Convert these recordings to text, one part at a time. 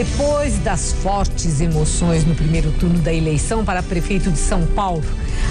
Depois das fortes emoções no primeiro turno da eleição para prefeito de São Paulo,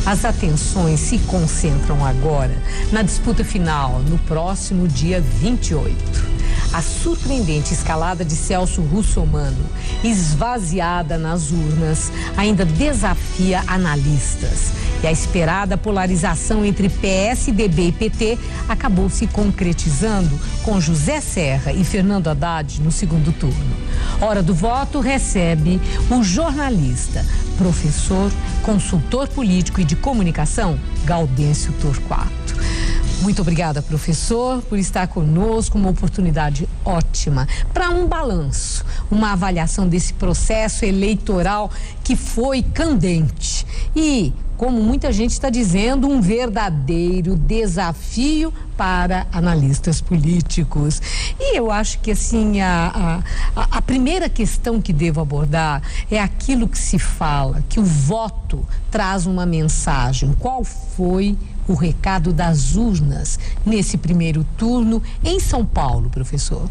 as atenções se concentram agora na disputa final, no próximo dia 28. A surpreendente escalada de Celso Russomano, esvaziada nas urnas, ainda desafia analistas. E a esperada polarização entre PSDB e PT acabou se concretizando com José Serra e Fernando Haddad no segundo turno. Hora do voto recebe o jornalista, professor, consultor político e de comunicação, Gaudêncio Torquato. Muito obrigada, professor, por estar conosco, uma oportunidade ótima para um balanço, uma avaliação desse processo eleitoral que foi candente e, como muita gente está dizendo, um verdadeiro desafio para analistas políticos. E eu acho que, assim, a primeira questão que devo abordar é aquilo que se fala, que o voto traz uma mensagem. Qual foi o recado das urnas nesse primeiro turno em São Paulo, professor?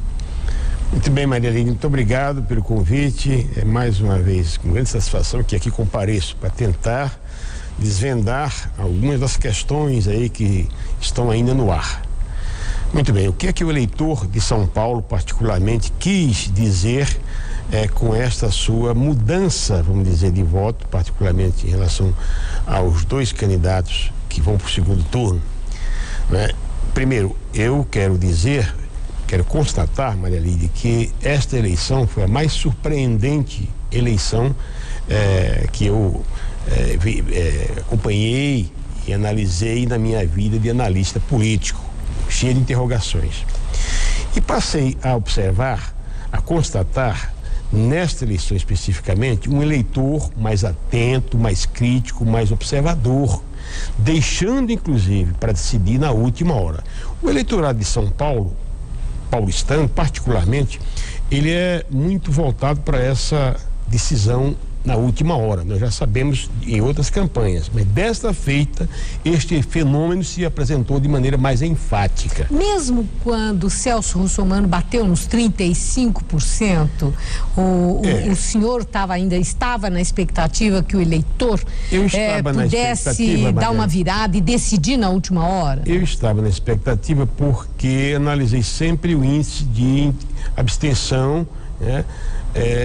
Muito bem, Maria Aline, muito obrigado pelo convite. É mais uma vez com grande satisfação que aqui compareço para tentar desvendar algumas das questões aí que estão ainda no ar. Muito bem, o que é que o eleitor de São Paulo particularmente quis dizer com esta sua mudança, vamos dizer, de voto, particularmente em relação aos dois candidatos que vão para o segundo turno, né? Primeiro, eu quero constatar, Maria Aline, que esta eleição foi a mais surpreendente eleição que eu acompanhei e analisei na minha vida de analista político, cheia de interrogações. E passei a observar, a constatar, nesta eleição especificamente, um eleitor mais atento, mais crítico, mais observador, deixando inclusive para decidir na última hora. O eleitorado de São Paulo, paulistano particularmente, ele é muito voltado para essa decisão na última hora. Nós já sabemos em outras campanhas, mas desta feita este fenômeno se apresentou de maneira mais enfática. Mesmo quando Celso Russomano bateu nos 35%, o senhor estava na expectativa que o eleitor pudesse dar uma virada e decidir na última hora? Eu estava na expectativa porque analisei sempre o índice de abstenção, né,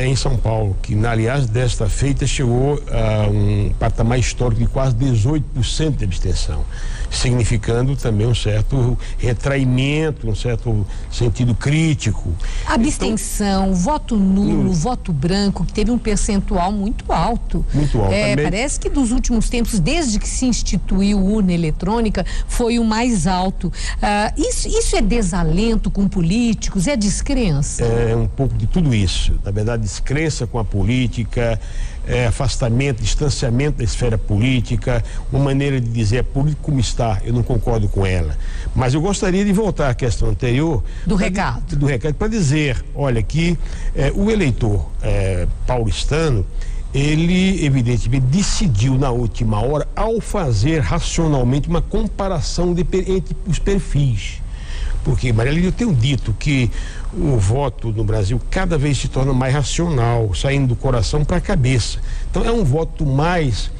em São Paulo, que aliás desta feita chegou a um patamar histórico de quase 18% de abstenção, significando também um certo retraimento, um certo sentido crítico. Abstenção, então, voto nulo, voto branco, que teve um percentual muito alto. Muito alto. Parece que dos últimos tempos, desde que se instituiu urna eletrônica, foi o mais alto. Isso é desalento com políticos? É descrença? É um pouco de tudo isso. Na verdade, descrença com a política, afastamento, distanciamento da esfera política, uma maneira de dizer a política como está, eu não concordo com ela. Mas eu gostaria de voltar à questão anterior do recado para dizer, olha, que o eleitor paulistano, ele evidentemente decidiu na última hora ao fazer racionalmente uma comparação entre os perfis. Porque, Maria Aline, eu tenho dito que o voto no Brasil cada vez se torna mais racional, saindo do coração para a cabeça. Então é um voto mais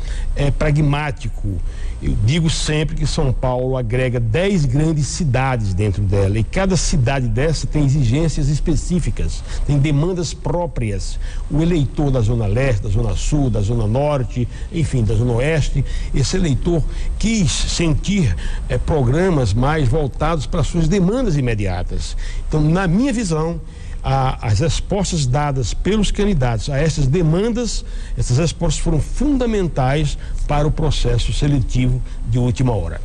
pragmático. Eu digo sempre que São Paulo agrega 10 grandes cidades dentro dela e cada cidade dessa tem exigências específicas, tem demandas próprias. O eleitor da Zona Leste, da Zona Sul, da Zona Norte, enfim, da Zona Oeste, esse eleitor quis sentir programas mais voltados para suas demandas imediatas. Então, na minha visão, as respostas dadas pelos candidatos a essas demandas, essas respostas foram fundamentais para o processo seletivo de última hora.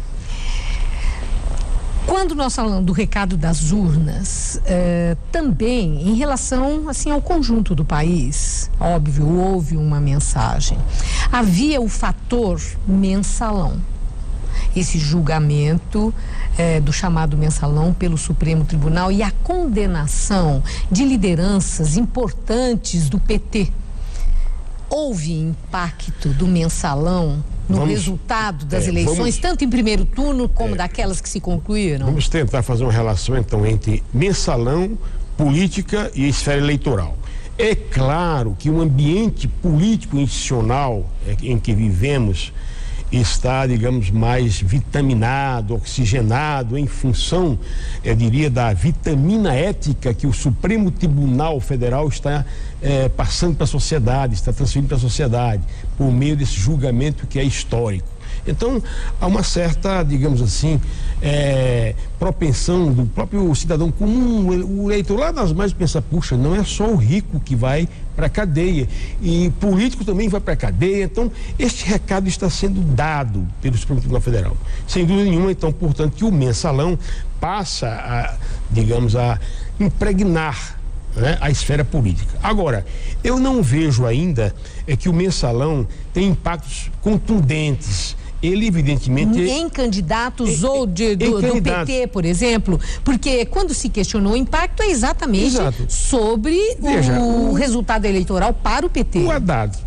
Quando nós falamos do recado das urnas, também em relação assim, ao conjunto do país, óbvio, houve uma mensagem. Havia o fator mensalão. Esse julgamento do chamado mensalão pelo Supremo Tribunal e a condenação de lideranças importantes do PT. Houve impacto do mensalão no resultado das eleições, tanto em primeiro turno como daquelas que se concluíram? Vamos tentar fazer uma relação, então, entre mensalão, política e esfera eleitoral. É claro que o ambiente político institucional em que vivemos está, digamos, mais vitaminado, oxigenado, em função, eu diria, da vitamina ética que o Supremo Tribunal Federal está passando para a sociedade, está transferindo para a sociedade, por meio desse julgamento que é histórico. Então, há uma certa, digamos assim, propensão do próprio cidadão comum, o eleitor lá das margens pensa, puxa, não é só o rico que vai para a cadeia, e político também vai para a cadeia. Então, este recado está sendo dado pelo Supremo Tribunal Federal. Sem dúvida nenhuma, então, portanto, que o mensalão passa a, digamos, a impregnar, né, a esfera política. Agora, eu não vejo ainda que o mensalão tem impactos contundentes. Ele, evidentemente... Em candidatos ou do PT, por exemplo, porque quando se questionou o impacto é exatamente sobre o resultado eleitoral para o PT. O Haddad,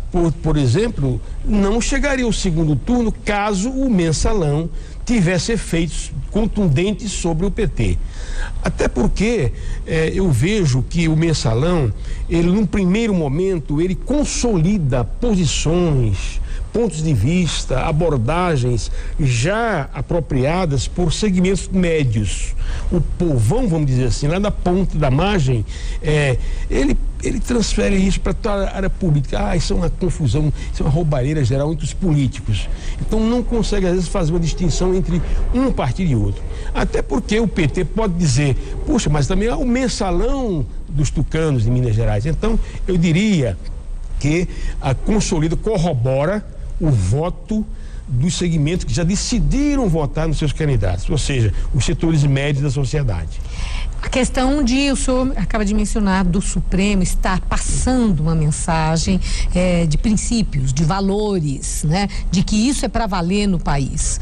por exemplo, não chegaria ao segundo turno caso o mensalão tivesse efeitos contundentes sobre o PT. Até porque eu vejo que o mensalão, ele num primeiro momento, ele consolida posições, pontos de vista, abordagens já apropriadas por segmentos médios. O povão, vamos dizer assim, lá da ponta da margem, ele transfere isso para toda a área pública. Isso é uma confusão, isso é uma roubalheira geral entre os políticos. Então não consegue, às vezes, fazer uma distinção entre um partido e outro. Até porque o PT pode dizer, puxa, mas também há o mensalão dos tucanos de Minas Gerais. Então, eu diria que a consolida, corrobora o voto dos segmentos que já decidiram votar nos seus candidatos, ou seja, os setores médios da sociedade. A questão o senhor acaba de mencionar, do Supremo estar passando uma mensagem de princípios, de valores, né? De que isso é para valer no país.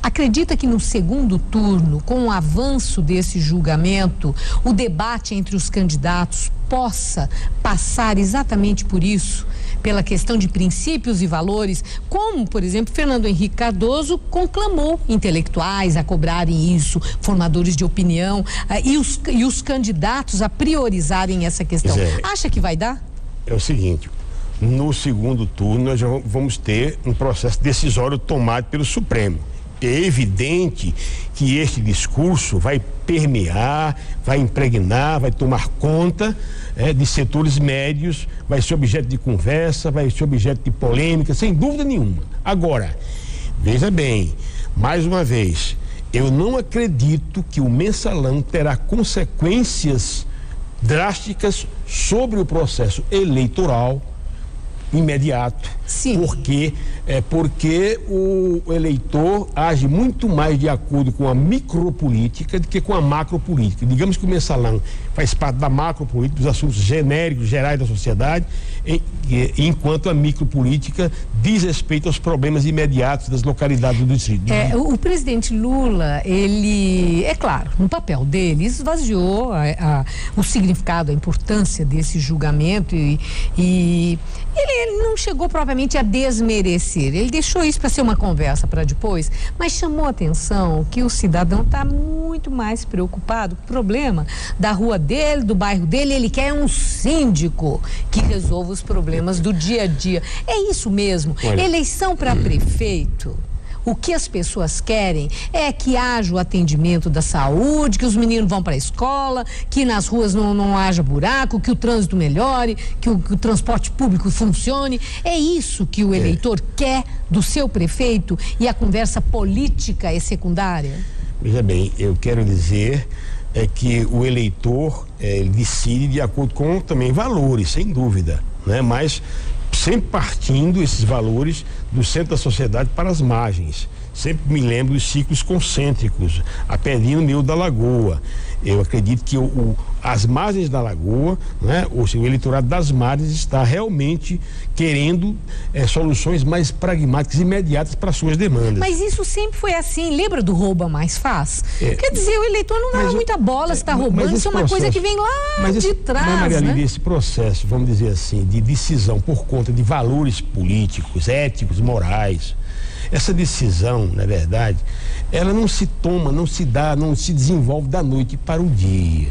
Acredita que no segundo turno, com o avanço desse julgamento, o debate entre os candidatos possa passar exatamente por isso, pela questão de princípios e valores, como, por exemplo, Fernando Henrique Cardoso conclamou intelectuais a cobrarem isso, formadores de opinião, e os candidatos a priorizarem essa questão. Acha que vai dar? É o seguinte, no segundo turno nós já vamos ter um processo decisório tomado pelo Supremo. É evidente que este discurso vai permear, vai impregnar, vai tomar conta de setores médios, vai ser objeto de conversa, vai ser objeto de polêmica, sem dúvida nenhuma. Agora, veja bem, mais uma vez, eu não acredito que o mensalão terá consequências drásticas sobre o processo eleitoral imediato. Sim. Porque o eleitor age muito mais de acordo com a micropolítica do que com a macropolítica. Digamos que o mensalão faz parte da macropolítica, dos assuntos genéricos, gerais da sociedade, enquanto a micropolítica diz respeito aos problemas imediatos das localidades do distrito. O presidente Lula, ele, é claro, no papel dele, esvaziou o significado, a importância desse julgamento e ele não chegou propriamente a desmerecer, ele deixou isso para ser uma conversa para depois, mas chamou a atenção que o cidadão está muito mais preocupado com o problema da rua dele, do bairro dele. Ele quer um síndico que resolva os problemas do dia a dia. É isso mesmo. Olha, eleição para prefeito, o que as pessoas querem é que haja o atendimento da saúde, que os meninos vão para a escola, que nas ruas não haja buraco, que o trânsito melhore, que o transporte público funcione. É isso que o eleitor quer do seu prefeito, e a conversa política é secundária? Veja bem, eu quero dizer que o eleitor decide de acordo com também valores, sem dúvida, né? Mas sempre partindo esses valores do centro da sociedade para as margens. Sempre me lembro dos ciclos concêntricos, a pedrinha no meio da lagoa. Eu acredito que as margens da lagoa, né, ou seja, o eleitorado das margens está realmente querendo soluções mais pragmáticas, imediatas para suas demandas. Mas isso sempre foi assim. Lembra do rouba mais faz? Quer dizer, o eleitor não dá muita bola se está roubando. Isso é uma coisa que vem lá de trás. Mas, Maria Lídia, esse processo, vamos dizer assim, de decisão por conta de valores políticos, éticos, morais, essa decisão, na verdade, ela não se toma, não se dá, não se desenvolve da noite para o dia.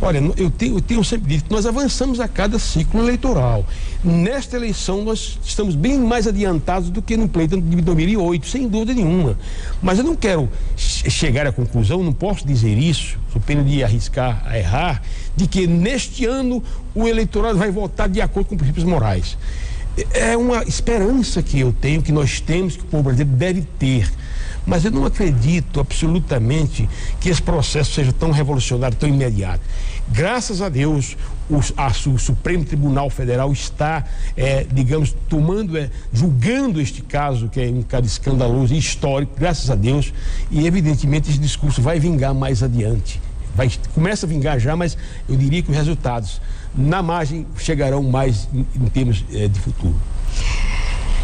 Olha, eu tenho sempre dito que nós avançamos a cada ciclo eleitoral. Nesta eleição nós estamos bem mais adiantados do que no pleito de 2008, sem dúvida nenhuma. Mas eu não quero chegar à conclusão, não posso dizer isso, sou pena de arriscar a errar, de que neste ano o eleitorado vai votar de acordo com princípios morais. É uma esperança que eu tenho, que nós temos, que o povo brasileiro deve ter. Mas eu não acredito absolutamente que esse processo seja tão revolucionário, tão imediato. Graças a Deus, o Supremo Tribunal Federal está, julgando este caso, que é um caso escandaloso e histórico, graças a Deus, e evidentemente esse discurso vai vingar mais adiante. Começa a vingar já, mas eu diria que os resultados na margem chegarão mais em termos de futuro.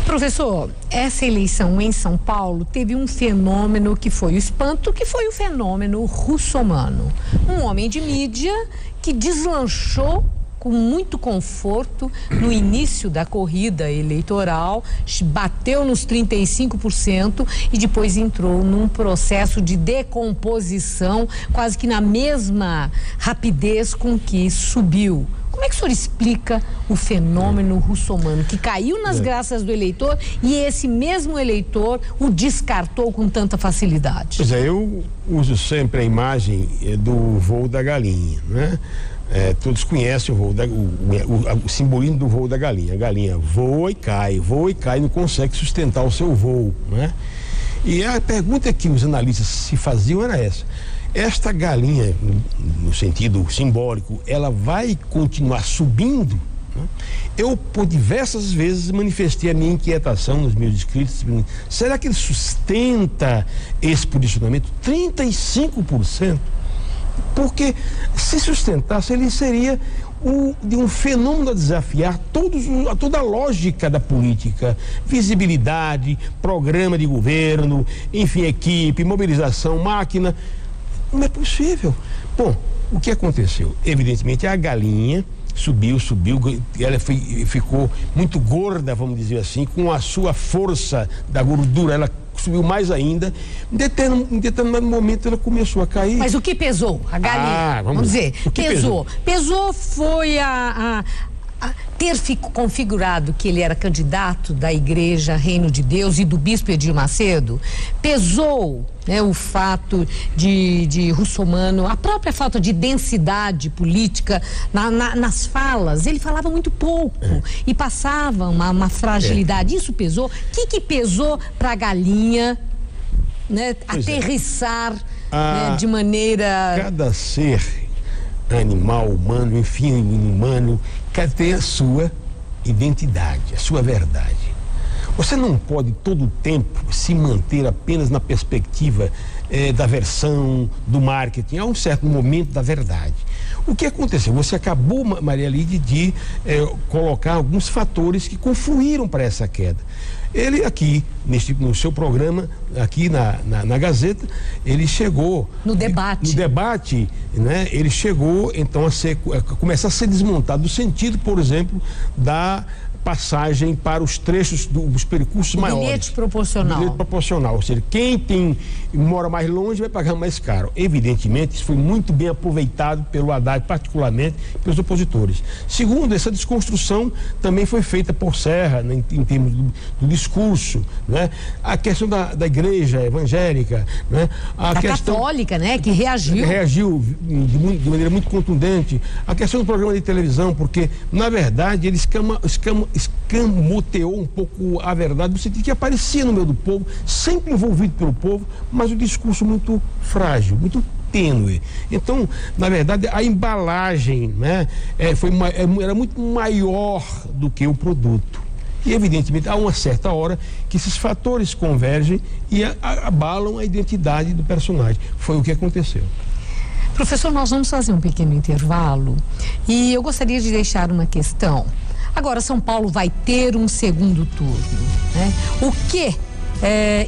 Professor, essa eleição em São Paulo teve um fenômeno que foi o espanto, que foi o fenômeno russomano. Um homem de mídia que deslanchou com muito conforto no início da corrida eleitoral, bateu nos 35% e depois entrou num processo de decomposição quase que na mesma rapidez com que subiu. Como é que o senhor explica o fenômeno russomano, que caiu nas graças do eleitor e esse mesmo eleitor o descartou com tanta facilidade? Pois é, eu uso sempre a imagem do voo da galinha, né? Todos conhecem o simbolismo do voo da galinha. A galinha voa e cai, não consegue sustentar o seu voo, né? E a pergunta que os analistas se faziam era essa: esta galinha, no sentido simbólico, ela vai continuar subindo? Eu, por diversas vezes, manifestei a minha inquietação nos meus escritos. Será que ele sustenta esse posicionamento? 35%? Porque se sustentasse, ele seria de um fenômeno a desafiar toda a lógica da política, visibilidade, programa de governo, enfim, equipe, mobilização, máquina. Não é possível. Bom, o que aconteceu? Evidentemente, a galinha subiu, ela ficou muito gorda, vamos dizer assim, com a sua força da gordura, ela subiu mais ainda. Em determinado momento ela começou a cair. Mas o que pesou? A galinha? Vamos dizer, pesou. Pesou foi ter configurado que ele era candidato da Igreja Reino de Deus e do bispo Edir Macedo. Pesou, né, o fato de russomano, a própria falta de densidade política nas falas. Ele falava muito pouco e passava uma fragilidade. Isso pesou? O que pesou para a galinha, né, aterrissar né, de maneira... Cada ser animal, humano, enfim, humano, tem a sua identidade, a sua verdade. Você não pode todo o tempo se manter apenas na perspectiva da versão, do marketing. Há um certo momento da verdade. O que aconteceu? Você acabou, Maria Lídia, de colocar alguns fatores que confluíram para essa queda. Ele aqui, no seu programa, aqui na Gazeta, ele chegou... No debate, né? Ele chegou, então, a começar a ser desmontado, no sentido, por exemplo, da passagem para os trechos dos percursos maiores. Bilhete proporcional. Bilhete proporcional, ou seja, quem mora mais longe vai pagar mais caro. Evidentemente, isso foi muito bem aproveitado pelo Haddad, particularmente pelos opositores. Segundo, essa desconstrução também foi feita por Serra, né, em termos do discurso, né? A questão da igreja evangélica, né? A questão católica, né? Que reagiu. Reagiu de maneira muito contundente. A questão do programa de televisão, porque, na verdade, ele escamoteou um pouco a verdade, no sentido que aparecia no meio do povo, sempre envolvido pelo povo, mas o discurso muito frágil, muito tênue. Então, na verdade, a embalagem, né, era muito maior do que o produto. E, evidentemente, há uma certa hora que esses fatores convergem e abalam a identidade do personagem. Foi o que aconteceu. Professor, nós vamos fazer um pequeno intervalo e eu gostaria de deixar uma questão. Agora, São Paulo vai ter um segundo turno, né? O que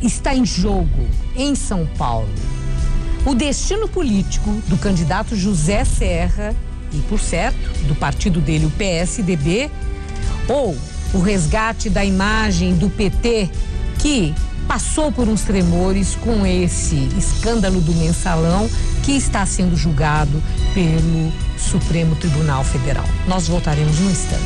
está em jogo em São Paulo? O destino político do candidato José Serra e, por certo, do partido dele, o PSDB, ou o resgate da imagem do PT, que passou por uns tremores com esse escândalo do Mensalão, que está sendo julgado pelo Supremo Tribunal Federal. Nós voltaremos no instante.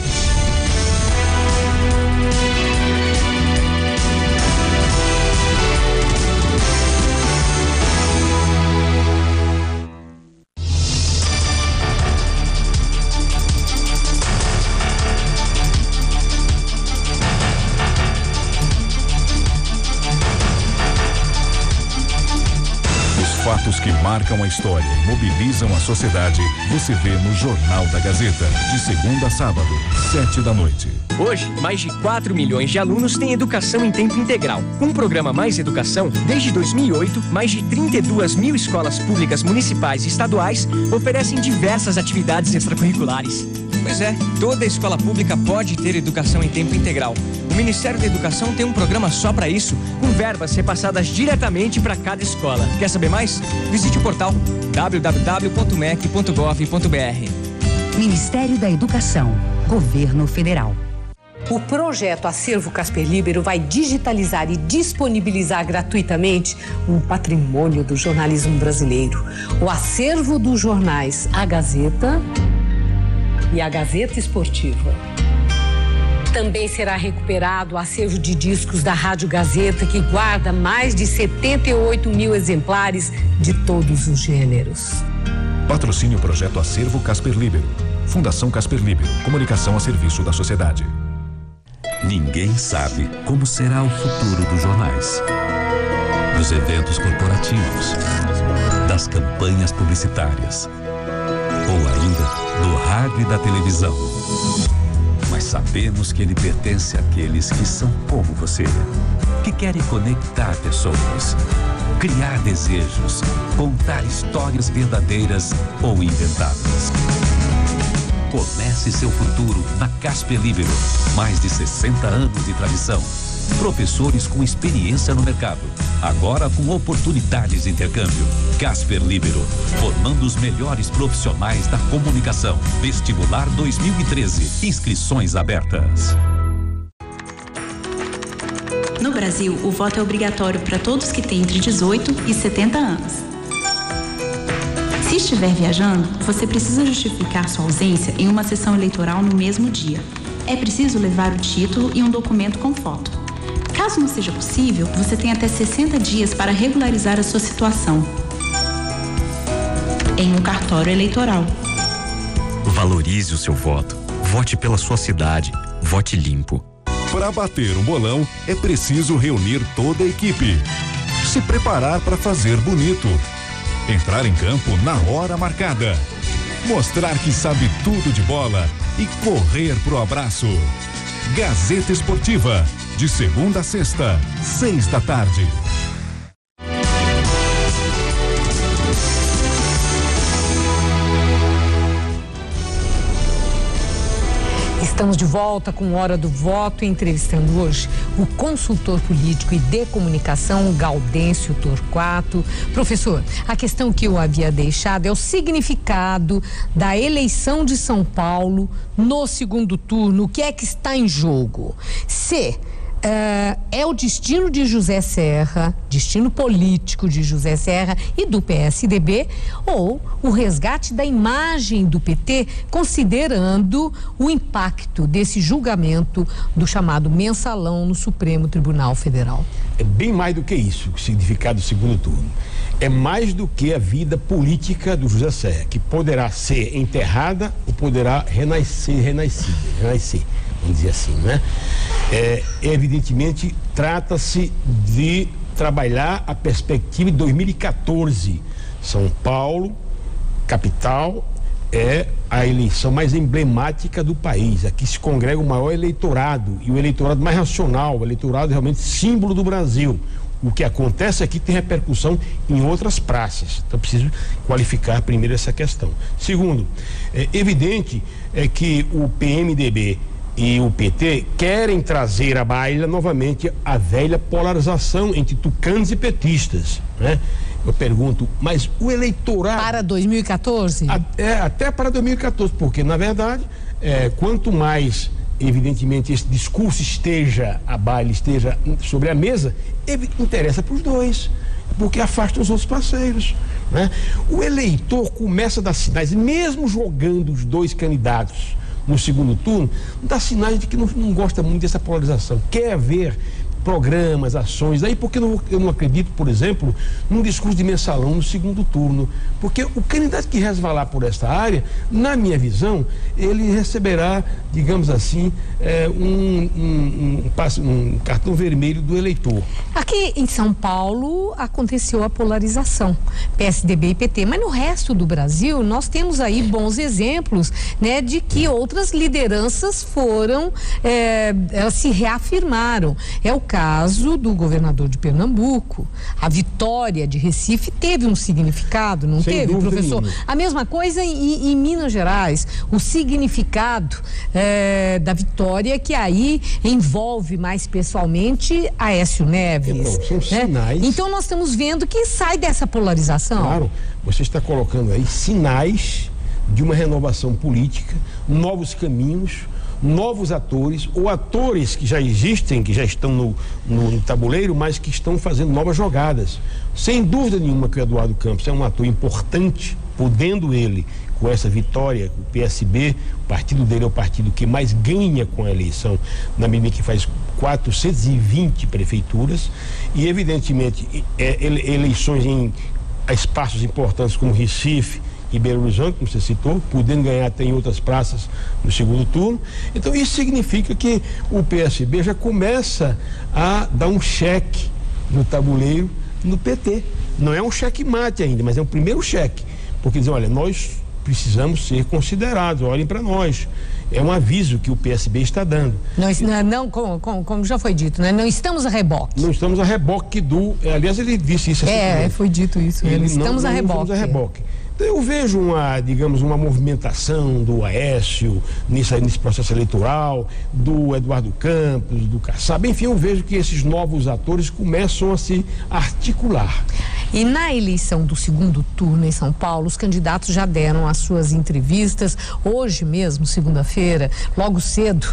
Fatos que marcam a história e mobilizam a sociedade, você vê no Jornal da Gazeta, de segunda a sábado, 7h. Hoje, mais de 4 milhões de alunos têm educação em tempo integral. Com o programa Mais Educação, desde 2008, mais de 32 mil escolas públicas municipais e estaduais oferecem diversas atividades extracurriculares. Pois é, toda escola pública pode ter educação em tempo integral. O Ministério da Educação tem um programa só para isso, com verbas repassadas diretamente para cada escola. Quer saber mais? Visite o portal www.mec.gov.br. Ministério da Educação, Governo Federal. O projeto Acervo Casper Libero vai digitalizar e disponibilizar gratuitamente um patrimônio do jornalismo brasileiro. O acervo dos jornais A Gazeta e a Gazeta Esportiva. Também será recuperado o acervo de discos da Rádio Gazeta, que guarda mais de 78 mil exemplares de todos os gêneros. Patrocínio Projeto Acervo Casper Libero. Fundação Casper Libero. Comunicação a serviço da sociedade. Ninguém sabe como será o futuro dos jornais, dos eventos corporativos, das campanhas publicitárias, ou ainda do rádio e da televisão. Mas sabemos que ele pertence àqueles que são como você, que querem conectar pessoas, criar desejos, contar histórias verdadeiras ou inventadas. Comece seu futuro na Casper Libero. Mais de 60 anos de tradição. Professores com experiência no mercado. Agora com oportunidades de intercâmbio. Casper Libero. Formando os melhores profissionais da comunicação. Vestibular 2013. Inscrições abertas. No Brasil, o voto é obrigatório para todos que têm entre 18 e 70 anos. Se estiver viajando, você precisa justificar sua ausência em uma sessão eleitoral no mesmo dia. É preciso levar o título e um documento com foto. Caso não seja possível, você tem até 60 dias para regularizar a sua situação em um cartório eleitoral. Valorize o seu voto. Vote pela sua cidade. Vote limpo. Para bater um bolão, é preciso reunir toda a equipe. Se preparar para fazer bonito. Entrar em campo na hora marcada. Mostrar que sabe tudo de bola e correr pro abraço. Gazeta Esportiva, de segunda a sexta, 18h. Estamos de volta com Hora do Voto, entrevistando hoje o consultor político e de comunicação Gaudêncio Torquato. Professor, a questão que eu havia deixado é o significado da eleição de São Paulo no segundo turno. O que é que está em jogo? Se é o destino de José Serra, destino político de José Serra e do PSDB, ou o resgate da imagem do PT, considerando o impacto desse julgamento do chamado Mensalão no Supremo Tribunal Federal. É bem mais do que isso, o significado do segundo turno. É mais do que a vida política do José Serra, que poderá ser enterrada ou poderá renascer, vamos dizer assim, né? Evidentemente, trata-se de trabalhar a perspectiva de 2014. São Paulo, capital, é a eleição mais emblemática do país. Aqui se congrega o maior eleitorado e o eleitorado mais racional, o eleitorado realmente símbolo do Brasil. O que acontece aqui tem repercussão em outras praças. Então, preciso qualificar primeiro essa questão. Segundo, é evidente que o PMDB e o PT querem trazer à baila novamente a velha polarização entre tucanos e petistas, né? Eu pergunto, mas o eleitorado... Para 2014? Até para 2014, porque, na verdade, quanto mais evidentemente, esse discurso esteja à baila, esteja sobre a mesa, interessa para os dois, porque afasta os outros parceiros, né? O eleitor começa a dar sinais, mesmo jogando os dois candidatos no segundo turno, dá sinais de que não gosta muito dessa polarização, quer ver programas, ações, daí porque eu não acredito, por exemplo, num discurso de mensalão no segundo turno, porque o candidato que resvalar por esta área, na minha visão, ele receberá, digamos assim, um cartão vermelho do eleitor. Aqui em São Paulo aconteceu a polarização, PSDB e PT, mas no resto do Brasil nós temos aí bons exemplos, né, de que outras lideranças foram, elas se reafirmaram. É o caso do governador de Pernambuco. A vitória de Recife teve um significado, não teve, professor? Nenhuma. A mesma coisa em Minas Gerais. O significado da vitória que aí envolve mais pessoalmente Aécio Neves. Então, são sinais. Então nós estamos vendo que sai dessa polarização. Claro, você está colocando aí sinais de uma renovação política, novos caminhos, novos atores, ou atores que já existem, que já estão no tabuleiro, mas que estão fazendo novas jogadas. Sem dúvida nenhuma que o Eduardo Campos é um ator importante, podendo ele, com essa vitória, o PSB, o partido dele é o partido que mais ganha com a eleição, na medida que faz 420 prefeituras, e evidentemente eleições em espaços importantes como Recife e Belo Horizonte, como você citou, podendo ganhar até em outras praças no segundo turno. Então isso significa que o PSB já começa a dar um cheque no tabuleiro no PT. Não é um cheque-mate ainda, mas é um primeiro cheque, porque dizem, olha, nós precisamos ser considerados, olhem para nós. É um aviso que o PSB está dando. Como já foi dito, né? Não estamos a reboque. Não estamos a reboque aliás, ele disse isso. Foi dito isso. Estamos a reboque. Eu vejo uma movimentação do Aécio nesse processo eleitoral, do Eduardo Campos, do Kassab, enfim, eu vejo que esses novos atores começam a se articular. E na eleição do segundo turno em São Paulo, os candidatos já deram as suas entrevistas. Hoje mesmo, segunda-feira, logo cedo,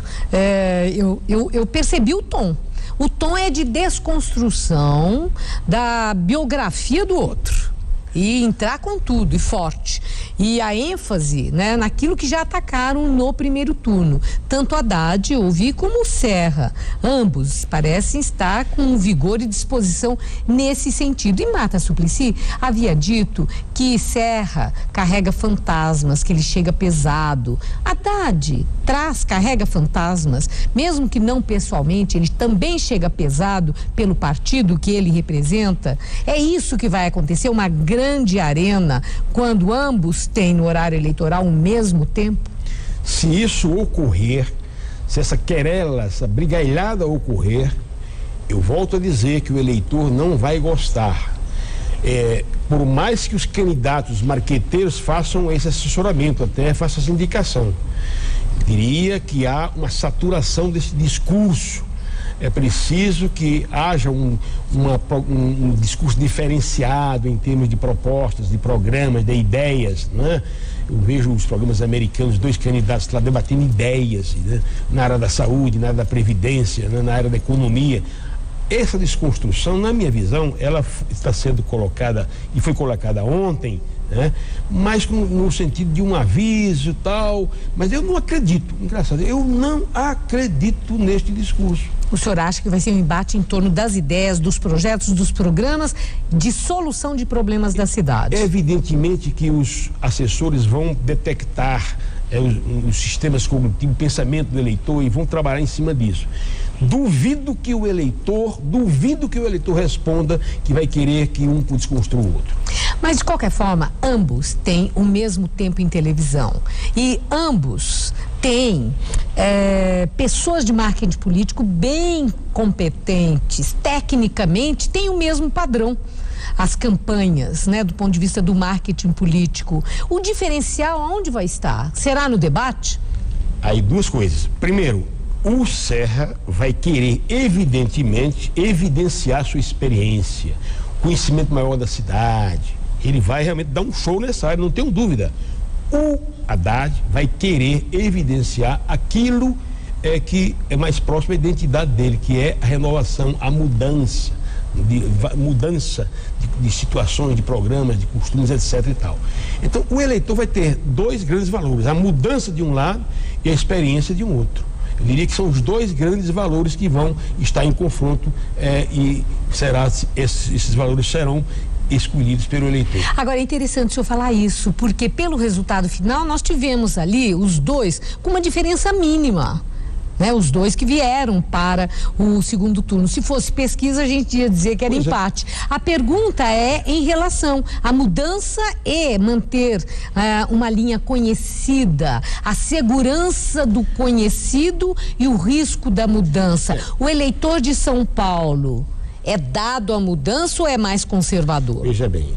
eu percebi o tom. O tom é de desconstrução da biografia do outro. E entrar com tudo, e forte. E a ênfase, né, naquilo que já atacaram no primeiro turno. Tanto Haddad, eu vi, como o Serra. Ambos parecem estar com vigor e disposição nesse sentido. E Marta Suplicy havia dito que Serra carrega fantasmas, que ele chega pesado. Haddad carrega fantasmas, mesmo que não pessoalmente, ele também chega pesado pelo partido que ele representa. É isso que vai acontecer, uma grande arena, quando ambos têm no horário eleitoral o mesmo tempo? Se isso ocorrer, se essa querela, essa brigalhada ocorrer, eu volto a dizer que o eleitor não vai gostar. Por mais que os candidatos marqueteiros façam esse assessoramento, até façam essa indicação, eu diria que há uma saturação desse discurso. É preciso que haja um discurso diferenciado em termos de propostas, de programas, de ideias, né? Eu vejo os programas americanos, 2 candidatos lá debatendo ideias, né? Na área da saúde, na área da previdência, né? Na área da economia. Essa desconstrução, na minha visão, ela está sendo colocada, e foi colocada ontem, né? Mas no sentido de um aviso e tal, mas eu não acredito, engraçado, eu não acredito neste discurso. O senhor acha que vai ser um embate em torno das ideias, dos projetos, dos programas de solução de problemas da cidade? Evidentemente que os assessores vão detectar os sistemas cognitivos, o pensamento do eleitor, e vão trabalhar em cima disso. Duvido que o eleitor responda que vai querer que um desconstrua o outro. Mas, de qualquer forma, ambos têm o mesmo tempo em televisão. E ambos têm pessoas de marketing político bem competentes, tecnicamente, têm o mesmo padrão. As campanhas, né, do ponto de vista do marketing político. O diferencial aonde vai estar? Será no debate? Aí 2 coisas. Primeiro, o Serra vai querer, evidentemente, evidenciar sua experiência, conhecimento maior da cidade. Ele vai realmente dar um show nessa área, não tenho dúvida. O Haddad vai querer evidenciar aquilo é que é mais próximo à identidade dele, que é a renovação, a mudança de situações, de programas, de costumes, etc. e tal. Então, o eleitor vai ter dois grandes valores: a mudança de um lado e a experiência de um outro. Eu diria que são os dois grandes valores que vão estar em confronto e esses valores serão escolhidos pelo eleitor. Agora, é interessante o senhor falar isso, porque pelo resultado final nós tivemos ali os dois com uma diferença mínima. Né, os dois que vieram para o segundo turno. Se fosse pesquisa, a gente ia dizer que era empate. A pergunta é em relação à mudança e manter uma linha conhecida, a segurança do conhecido e o risco da mudança. O eleitor de São Paulo é dado à mudança ou é mais conservador? Veja bem,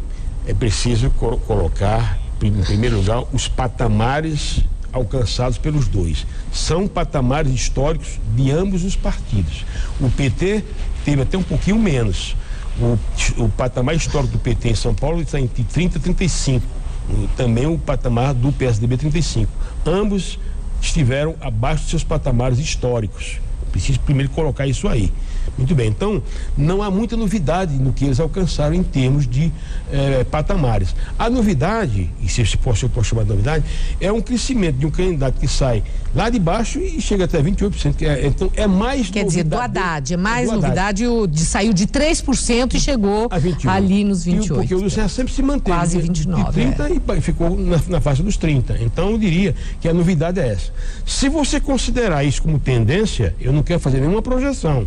é preciso colocar, em primeiro lugar, os patamares alcançados pelos dois. São patamares históricos de ambos os partidos. O PT teve até um pouquinho menos. O patamar histórico do PT em São Paulo está entre 30 e 35. Também o patamar do PSDB 35. Ambos estiveram abaixo dos seus patamares históricos. Preciso primeiro colocar isso aí. Muito bem, então não há muita novidade no que eles alcançaram em termos de patamares. A novidade, e se eu posso chamar de novidade, é um crescimento de um candidato que sai lá de baixo e chega até 28%. Então é mais Quer dizer, do Haddad, é mais novidade, saiu de 3% e chegou a 21, ali nos 28%. Porque o Luciano sempre se manteve. Quase 29%. De 30 e ficou na faixa dos 30%. Então eu diria que a novidade é essa. Se você considerar isso como tendência, eu não quero fazer nenhuma projeção.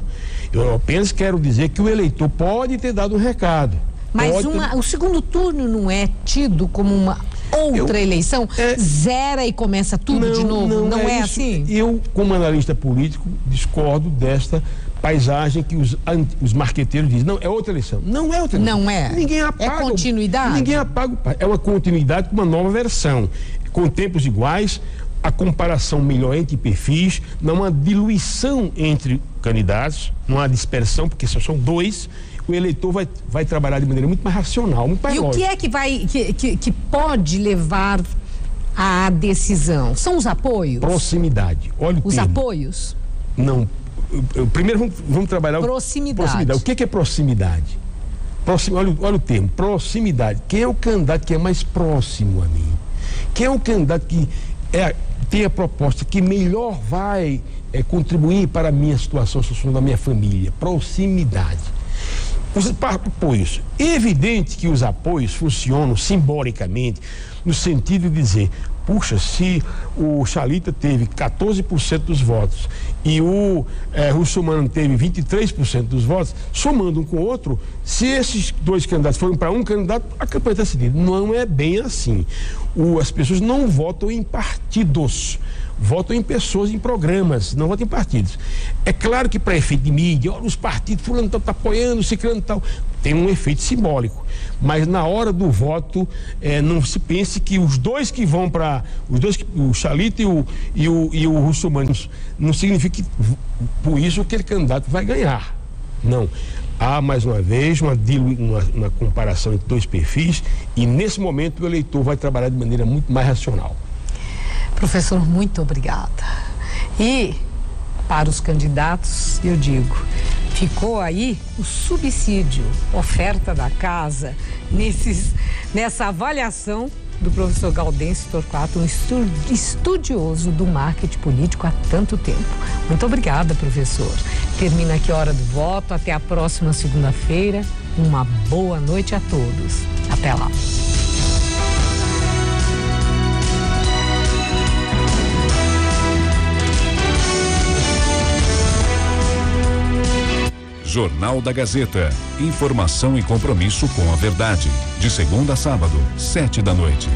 Eu apenas quero dizer que o eleitor pode ter dado um recado. Mas o segundo turno não é tido como uma outra eleição? Zera e começa tudo de novo? Não é assim? Eu, como analista político, discordo desta paisagem que os marqueteiros dizem. Não, é outra eleição. Não é outra eleição. Não é? Ninguém apaga. É continuidade? Ninguém apaga. É uma continuidade com uma nova versão. Com tempos iguais, a comparação melhor entre perfis, não há diluição entre candidatos, não há dispersão, porque só são dois. O eleitor vai trabalhar de maneira muito mais racional, muito mais lógica. E o que é que pode levar à decisão? São os apoios? Proximidade. Olha o termo. Os apoios? Não. Primeiro vamos trabalhar proximidade. O que é proximidade? Olha o termo, proximidade. Quem é o candidato que é mais próximo a mim? Quem é o candidato que tem a proposta que melhor vai contribuir para a minha situação social da minha família? Proximidade. Os apoios. É evidente que os apoios funcionam simbolicamente no sentido de dizer, puxa, se o Chalita teve 14% dos votos e o Russomano teve 23% dos votos, somando um com o outro, se esses dois candidatos forem para um candidato, a campanha está decidida. Não é bem assim. As pessoas não votam em partidos, votam em pessoas, em programas, não votam em partidos. É claro que para efeito de mídia, olha, os partidos, fulano está apoiando, ciclano e tal, tem um efeito simbólico. Mas na hora do voto, não se pense que os dois que vão para, o Chalita e o Russomano, não significa que por isso aquele candidato vai ganhar. Não. Há, mais uma vez, uma comparação entre dois perfis e, nesse momento, o eleitor vai trabalhar de maneira muito mais racional. Professor, muito obrigada. E, para os candidatos, eu digo, ficou aí o subsídio, oferta da casa, nessa avaliação do professor Gaudêncio Torquato, um estudioso do marketing político há tanto tempo. Muito obrigada, professor. Termina aqui a hora do voto. Até a próxima segunda-feira. Uma boa noite a todos. Até lá. Jornal da Gazeta. Informação e compromisso com a verdade. De segunda a sábado, 7 da noite.